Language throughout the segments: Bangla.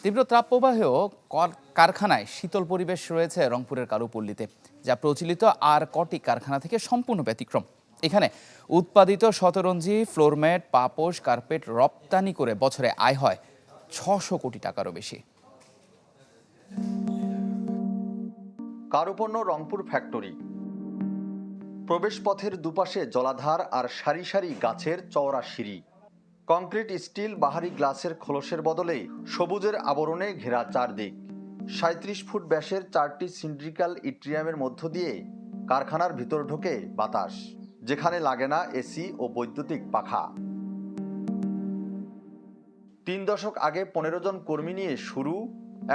তীব্র তাপপ্রবাহেও কারখানায় শীতল পরিবেশ রয়েছে রংপুরের কারুপল্লীতে, যা প্রচলিত আর কটি কারখানা থেকে সম্পূর্ণ ব্যতিক্রম। এখানে উৎপাদিত শতরঞ্জি, ফ্লোরম্যাট, পাপোশ, কার্পেট রপ্তানি করে বছরে আয় হয় ৬০০ কোটি টাকারও বেশি। কারুপণ্য রংপুর ফ্যাক্টরি। প্রবেশপথের দুপাশে জলাধার আর সারি সারি গাছের চওড়া সিঁড়ি। কংক্রিট, স্টিল, বাহারি গ্লাসের খোলসের বদলে সবুজের আবরণে ঘেরা চারদিক। ৩৭ ফুট ব্যাসের ৪টি সিন্ড্রিক্যাল ইট্রিয়ামের মধ্য দিয়ে কারখানার ভিতর ঢোকে বাতাস, যেখানে লাগে না এসি ও বৈদ্যুতিক পাখা। ৩ দশক আগে ১৫ জন কর্মী নিয়ে শুরু,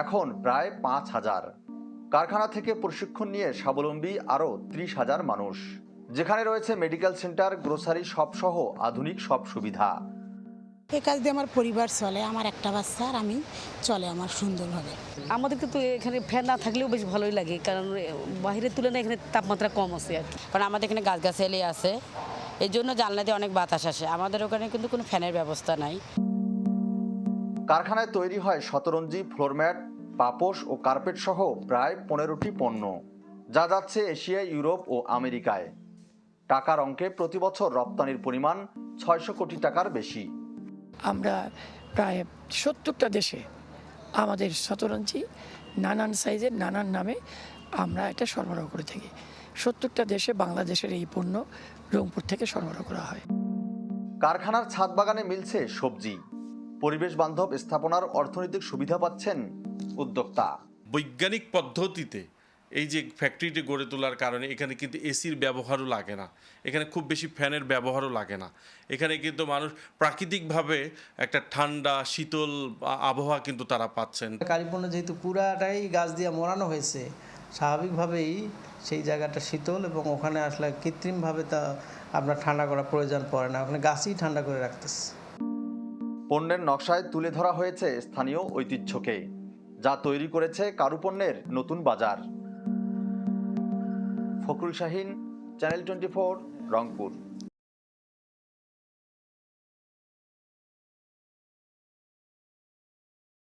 এখন প্রায় ৫,০০০। কারখানা থেকে প্রশিক্ষণ নিয়ে স্বাবলম্বী আরও ৩০,০০০ মানুষ, যেখানে রয়েছে মেডিকেল সেন্টার, গ্রোসারি শপ সহ আধুনিক সব সুবিধা। এই কাজ দিয়ে আমার পরিবার চলে, আমার একটা বাচ্চা আর আমি চলে আমার সুন্দরভাবে। আমাদের কিন্তু এখানে ফ্যান না থাকলেও বেশ ভালোই লাগে, কারণ বাইরের তুলনায় এখানে তাপমাত্রা কম আছে আর কি। কারণ আমাদের এখানে গাছগাছালি আছে, এই জন্য জানলা দিয়ে অনেক বাতাস আসে। আমাদের ওখানে কিন্তু কোনো ফ্যানের ব্যবস্থা নাই। কারখানায় তৈরি হয় শতরঞ্জি, ফ্লোরম্যাট, পাপোশ ও কার্পেট সহ প্রায় ১৫টি পণ্য, যা যাচ্ছে এশিয়া, ইউরোপ ও আমেরিকায়। টাকার অঙ্কে প্রতি বছর রপ্তানির পরিমাণ ৬০০ কোটি টাকার বেশি। আমরা প্রায় ৭০টা দেশে আমাদের শতরঞ্জি নানান সাইজের নানান নামে আমরা এটা সরবরাহ করে থাকি। ৭০টা দেশে বাংলাদেশের এই পণ্য রংপুর থেকে সরবরাহ করা হয়। কারখানার ছাদ বাগানে মিলছে সবজি। পরিবেশ বান্ধব স্থাপনার অর্থনৈতিক সুবিধা পাচ্ছেন উদ্যোক্তা। বৈজ্ঞানিক পদ্ধতিতে এই যে ফ্যাক্টরিটি গড়ে তোলার কারণে এখানে কিন্তু এসির ব্যবহারও লাগে না, এখানে খুব বেশি ফ্যানের ব্যবহারও লাগে না। এখানে কিন্তু মানুষ প্রাকৃতিকভাবে একটা ঠান্ডা শীতল আবহাওয়া কিন্তু তারা পাচ্ছেন। কারিপণ্য যেহেতু পুরাটাই গাছ দিয়ে মোড়ানো হয়েছে, স্বাভাবিকভাবেই সেই জায়গাটা শীতল, এবং ওখানে আসলে কৃত্রিমভাবে তা আপনার ঠান্ডা করার প্রয়োজন পড়ে না, ওখানে গাছই ঠান্ডা করে রাখতেছে। পণ্যের নকশায় তুলে ধরা হয়েছে স্থানীয় ঐতিহ্যকে, যা তৈরি করেছে কারুপণ্যের নতুন বাজার। ফখরুল শাহীন, চ্যানেল 24, রংপুর।